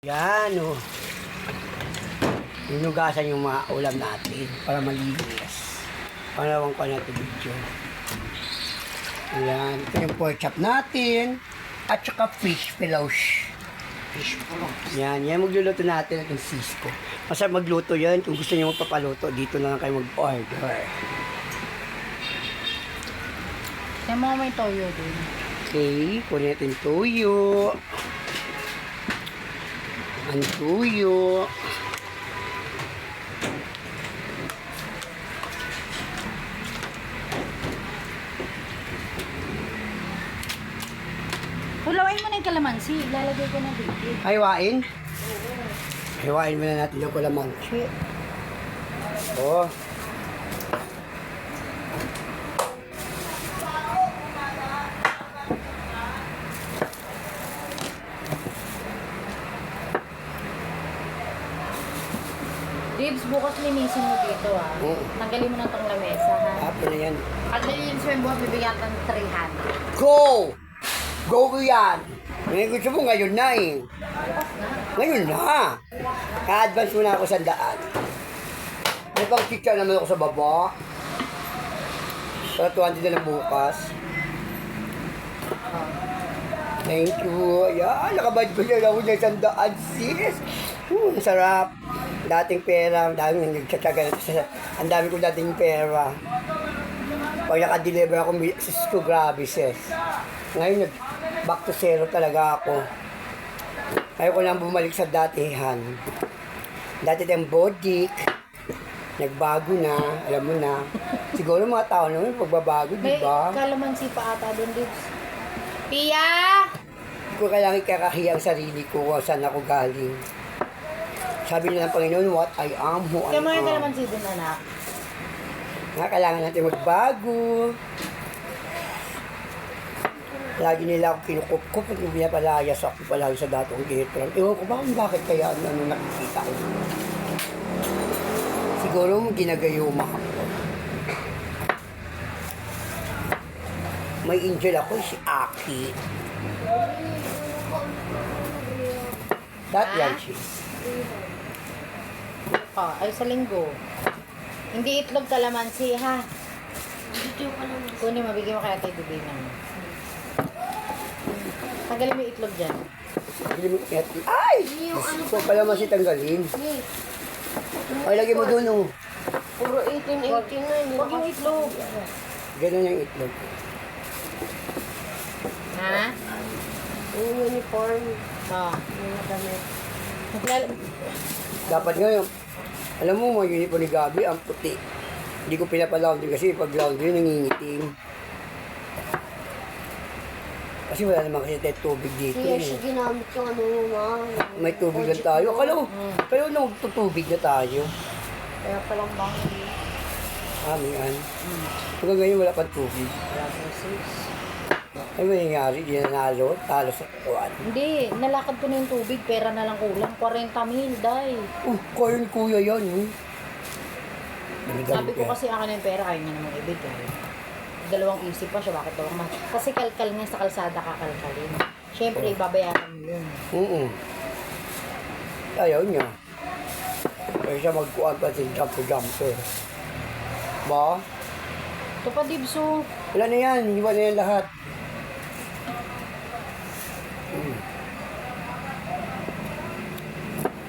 Yan, oh. Hinugasan yung mga ulam natin para malinis. Pangalawang ko na ito video. Ayan, ito yung pork chop natin. At saka fish pillows. Fish pillows. Yan magluluto natin itong Cisco. Masarap magluto yan. Kung gusto niyo magpapaluto, dito na lang kayo mag-order. Yung mga may toyo din. Okay, kunin natin tuyo. Ang tuyo. Hulawain mo na yung kalamansi. Ilalagay ko na dito. Hiwain? Hiwain muna natin yung kalamansi. Oh. Dibs, bukas linisin mo dito Oo. Tanggalin mo na itong lamesa ha. Hapo na yan. Pag nilinis mo yung bukas, bibigyan ka ng 300. Go! Go ko yan! Ngayon gusto mo ngayon na eh. Ngayon na! Ka-advance mo na ako sa daan. May pang chicha naman ako sa baba. Para 200 na lang bukas. Thank you. Ayan, nakabad ko siya ako ng 100, sis. Ang sarap. Dating pera, daming nagtsatsaga na sa... Ang dami ko dating pera. Pag nakadeliver ako, sis ko, grabe, sis. Ngayon, back to zero talaga ako. Ayoko lang bumalik sa datihan. Dati tayong bodik. Nagbago na, alam mo na. Siguro mga tao naman, pagbabago, di May ba? kalamansi pa ata doon, Dibs. Pia! Hindi ko kailangan ikakahiya ang sarili ko kung saan ako galing. Sabi nila ng Panginoon, what I am, who I Kaya mo yung am. kalamansi doon, anak. Nga, kailangan natin magbago. Lagi nila ako kinukup-kup at pinapalayas ako palagi sa datong ghetto. Ewan ko bakit kaya ano nakikita ko. Siguro ginagayuma ako. May angel ako, si Aki. That yan siya. Ay sa linggo. Hindi itlog kalamansi, ha? Kunin, mabigyan mo kaya kay Bibi na. Tanggalin mo yung itlog dyan. Ay! Gusto pala mas itanggalin. Ay, lagay mo doon, oh. Puro 18 na. Huwag yung itlog. Ganun yung itlog. Ha? Yung uniform, Oo. yung damit. Dapat ngayon, alam mo, mga uniform ni Gabi, ang puti. Hindi ko pinapalaundry kasi pag laundry, nangingitim. Kasi wala naman kasi tayo tubig dito. Kaya Eh. siya ginamit yung ano mo, ma. May tubig lang tayo. Akala ko, kayo na magtutubig na tayo. Kaya palang bang Yan. Hanggang ngayon wala pang tubig. wala pang sis. Ay, may nangyari, di nanalo, talo sa kuwan. Hindi, nalakad ko na yung tubig, pera na lang kulang. 40 mil, day. Kaya ni kuya yan, eh. Sabi ko kasi akin yung pera, ayaw niya naman ibigay. Dalawang isip pa siya, bakit daw naman? Kasi kalkal nga sa kalsada kakalkalin. Siyempre, babayaran mo yun. Oo. Ayaw niya. Kaya siya magkuhan pa si jumper. Ba? Ito pa, Dibso. Wala na yan, iwan na yan lahat.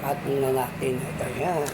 At na natin ito yan.